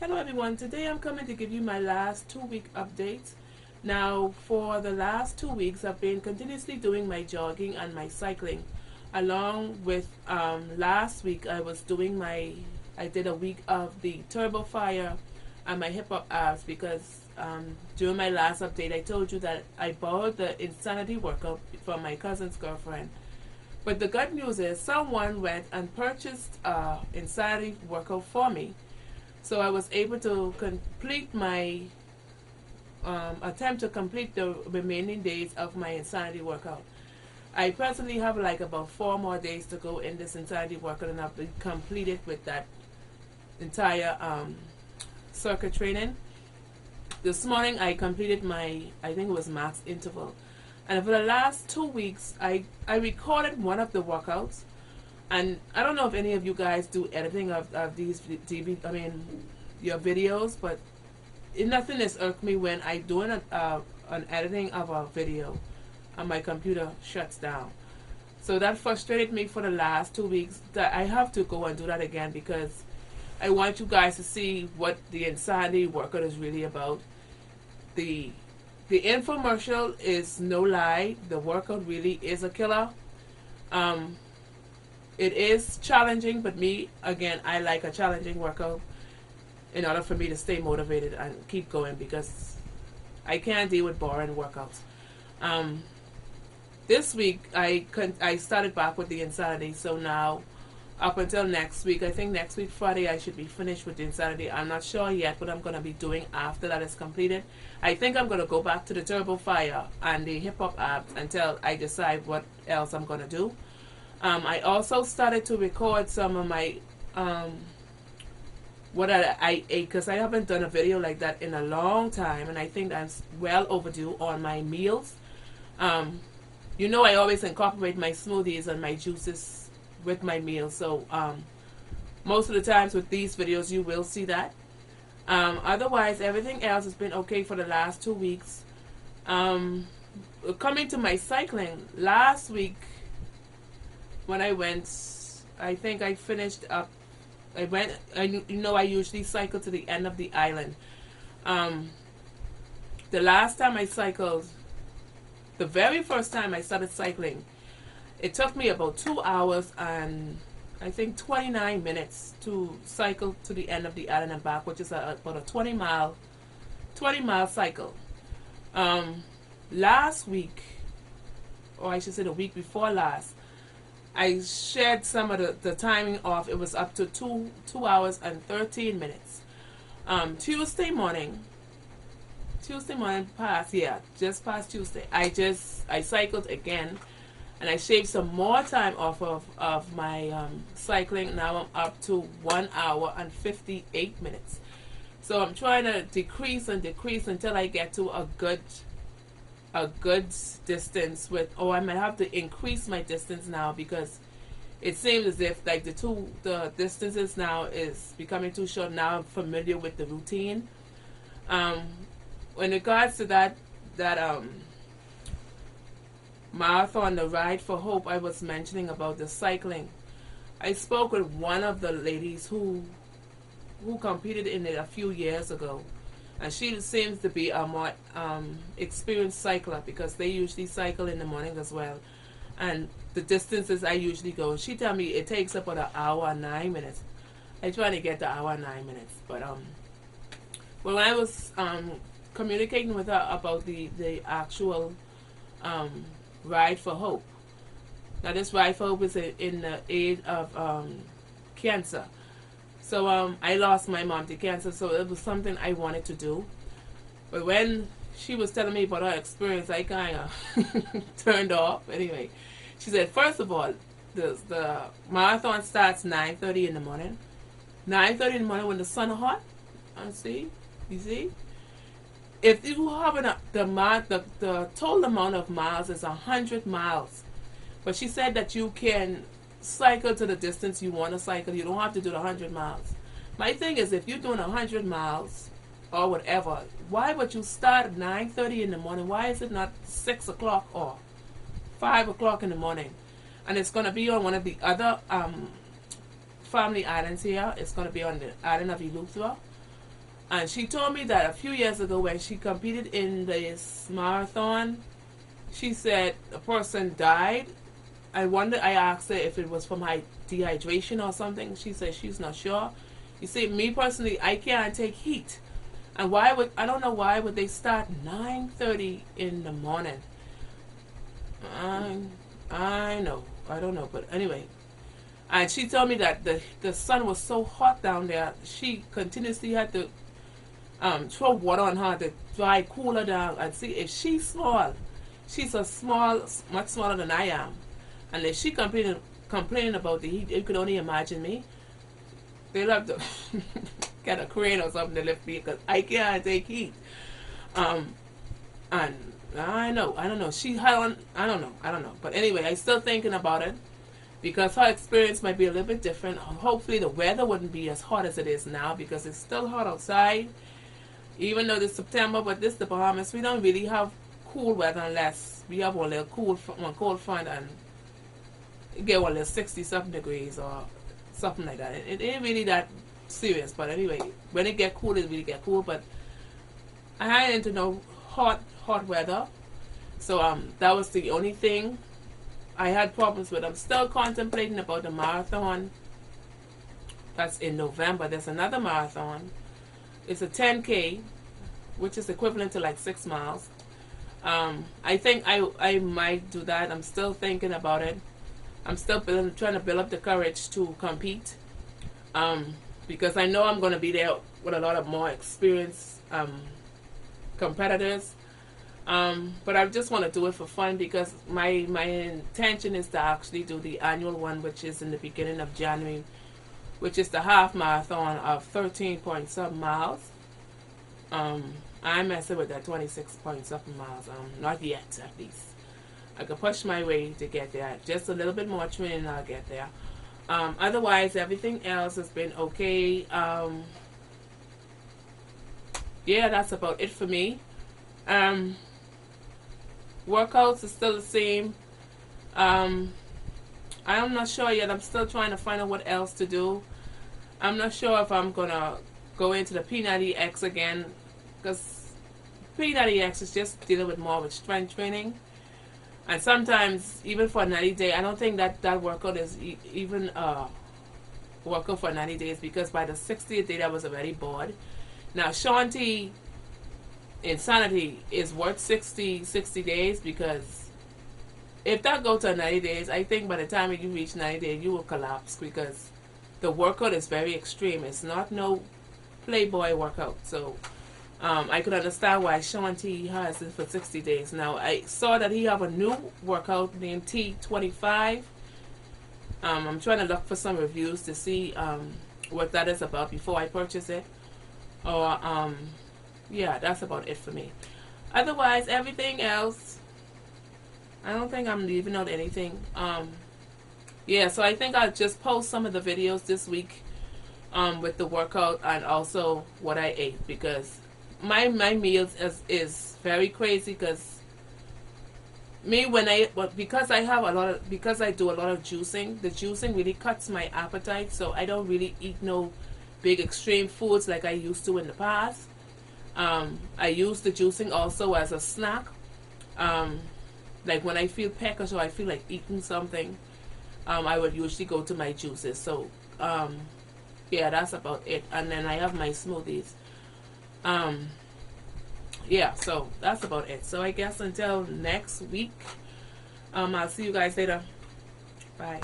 Hello everyone, today I'm coming to give you my last 2 week updates. Now for the last 2 weeks I've been continuously doing my jogging and my cycling. Along with last week I did a week of the Turbo Fire and my hip hop abs because during my last update I told you that I borrowed the Insanity workout from my cousin's girlfriend. But the good news is someone went and purchased Insanity workout for me. So I was able to complete my attempt to complete the remaining days of my Insanity workout. I presently have like about 4 more days to go in this Insanity workout, and I'll be completed with that entire circuit training. This morning I completed my, I think it was max interval. And for the last 2 weeks, I recorded one of the workouts. And I don't know if any of you guys do editing of these your videos, but nothing has irked me when I doing an editing of a video and my computer shuts down. So that frustrated me for the last 2 weeks that I have to go and do that again because I want you guys to see what the Insanity workout is really about. The infomercial is no lie. The workout really is a killer. It is challenging, but me, again, I like a challenging workout in order for me to stay motivated and keep going because I can't deal with boring workouts. This week, I started back with the Insanity, so now up until next week, I think next week, Friday, I should be finished with the Insanity. I'm not sure yet what I'm going to be doing after that is completed. I think I'm going to go back to the Turbo Fire and the Hip Hop Abs until I decide what else I'm going to do. I also started to record some of my what I ate because I haven't done a video like that in a long time, and I think I'm well overdue on my meals. You know, I always incorporate my smoothies and my juices with my meals, so most of the times with these videos you will see that. Otherwise, everything else has been okay for the last 2 weeks. Coming to my cycling, last week when I went, I think I finished up. I usually cycle to the end of the island. The last time I cycled, the very first time I started cycling, it took me about 2 hours and I think 29 minutes to cycle to the end of the island and back, which is about a 20 mile cycle. Last week, or I should say the week before last, I shared some of the timing off. It was up to 2 hours and 13 minutes. Tuesday morning just past Tuesday, I cycled again, and I shaved some more time off of my cycling. Now I'm up to 1 hour and 58 minutes. So I'm trying to decrease until I get to a good distance with, I might have to increase my distance now because it seems as if like the distances now is becoming too short. Now I'm familiar with the routine. In regards to that marathon, the Ride for Hope, I was mentioning about the cycling. I spoke with one of the ladies who competed in it a few years ago. And she seems to be a more experienced cycler because they usually cycle in the morning as well. And the distances I usually go, she tell me it takes about an hour and 9 minutes. I try to get the hour and 9 minutes. But when I was communicating with her about the actual Ride for Hope. Now this Ride for Hope is in the aid of cancer. So I lost my mom to cancer, so it was something I wanted to do. But when she was telling me about her experience, I kind of turned off. Anyway, she said, first of all, the marathon starts 9:30 in the morning. 9:30 in the morning when the sun is hot. You see? If you have the total amount of miles is 100 miles. But she said that you can cycle to the distance you want to cycle. You don't have to do the 100 miles. My thing is, if you're doing 100 miles or whatever, why would you start at 9:30 in the morning? Why is it not 6 o'clock or 5 o'clock in the morning? And it's going to be on one of the other family islands here. It's going to be on the island of Eleuthera. And she told me that a few years ago when she competed in this marathon, she said a person died. I asked her if it was from dehydration or something. She said she's not sure. You see, me personally, I can't take heat. And I don't know why would they start 9:30 in the morning. I know. I don't know. But anyway. And she told me that the sun was so hot down there, she continuously had to throw water on her to dry, cool her down. And see, if she's small, she's a small, much smaller than I am. And if she complaining about the heat, you could only imagine me. They'll have to get a crane or something to lift me because I can't take heat. And I don't know. I don't know. But anyway, I'm still thinking about it because her experience might be a little bit different. Hopefully the weather wouldn't be as hot as it is now because it's still hot outside. Even though it's September, but this the Bahamas, we don't really have cool weather unless we have one little cold front and get one little 60-something degrees or something like that. It ain't really that serious, but anyway, when it get cool, it really get cool. But I ain't into no hot weather, so that was the only thing I had problems with. I'm still contemplating about the marathon. That's in November. There's another marathon. It's a 10K, which is equivalent to like 6 miles. I think I might do that. I'm still thinking about it. I'm still trying to build up the courage to compete, because I know I'm going to be there with a lot of more experienced competitors. But I just want to do it for fun because my intention is to actually do the annual one, which is in the beginning of January, which is the half marathon of 13-point-something miles. I'm messing with that 26-point-something miles. Not yet, at least. I could push my way to get there. Just a little bit more training and I'll get there. Otherwise, everything else has been okay. Yeah, that's about it for me. Workouts is still the same. I'm not sure yet. I'm still trying to find out what else to do. I'm not sure if I'm gonna go into the P90X again, because P90X is just dealing with more with strength training. And sometimes, even for a 90 day, I don't think that workout is even workout for 90 days, because by the 60th day I was already bored. Now, Shanti Insanity is worth 60 days, because if that goes to 90 days, I think by the time you reach 90 days, you will collapse, because the workout is very extreme. It's not no Playboy workout. So I could understand why Shanti has it for 60 days. Now, I saw that he have a new workout named T25. I'm trying to look for some reviews to see what that is about before I purchase it. Or, yeah, that's about it for me. Otherwise, everything else, I don't think I'm leaving out anything. Yeah, so I think I'll just post some of the videos this week with the workout and also what I ate, because my meals is very crazy, because because I do a lot of juicing, the juicing really cuts my appetite, so I don't really eat no big extreme foods like I used to in the past. I use the juicing also as a snack, like when I feel peckish or I feel like eating something, I would usually go to my juices. So yeah, that's about it. And then I have my smoothies. Yeah, so that's about it. So I guess until next week, I'll see you guys later. Bye.